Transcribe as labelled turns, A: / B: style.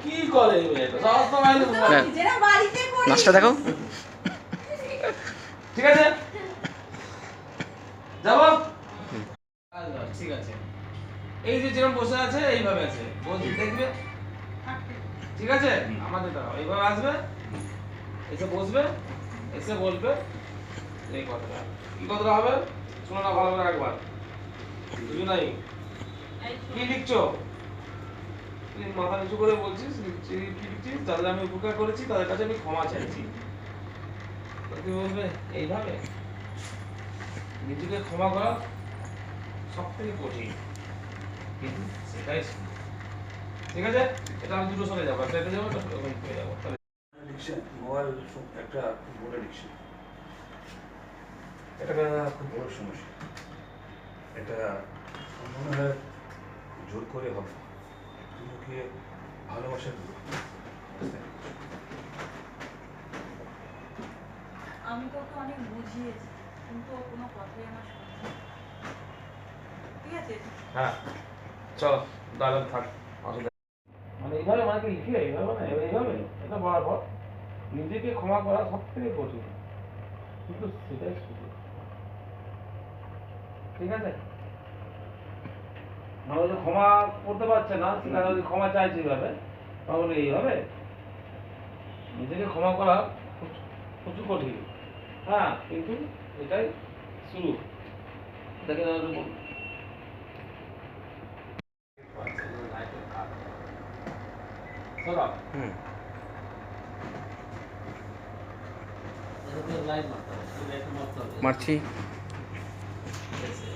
A: কি করে
B: নাচটা দেখো।
A: ঠিক আছে যাবো। ঠিক আছে, এই যে যেরকম বসে আছে এইভাবে আছে বলছি দেখবে। ঠিক আছে, আমাদের দাঁড়াও এইভাবে আসবে, এসে বসবে, এসে বলবে এই কথাটা। কি কথাটা হবে শোনো না ভালো করে একবার। দুজনাই কি লিখছো? তুই মাথা নিচু করে বলছিস কি লিখছিস? যাদের আমি উপকার করেছি তাদের কাছে আমি ক্ষমা চাইছি। তুই বলবে এইভাবে নিজেকে ক্ষমা করা সব থেকে কঠিন, কিন্তু সেটাই। ঠিক আছে, এটা আমি দুটো সরে যাবো, একটা এতে যাবো, একটা ওখানে পেয়ে যাবো।
C: অ্যাডিকশন, মোবাইল একটা খুব বড় অ্যাডিকশন। এটা খুব বড় সমস্যা। এটা মনে হয় জোর করে হবে, তুমি ওকে ভালোবাসা দেবো।
D: আমি তোকে অনেক বুঝিয়েছি, কিন্তু ও কোনো কথাই আমার শুনছে না। ঠিক আছে?
A: হ্যাঁ চলো দাঁড়ান থাক, অসুবিধা মানে এইভাবে মানে কি লিখলে এইভাবে মানে এইভাবে এটা বলার পর নিজেকে ক্ষমা করা সব থেকে কঠিন, কিন্তু সেটাই সুযোগ। ঠিক আছে, মানে যে ক্ষমা করতে পারছে না সেটা যদি ক্ষমা চাইছে এইভাবে তাহলে এইভাবে নিজেকে ক্ষমা করা প্রচুর কঠিন। হ্যাঁ, কিন্তু এটাই শুরু। দেখেন
B: হুম।
A: লাইট মারতে হবে,
B: মারছি।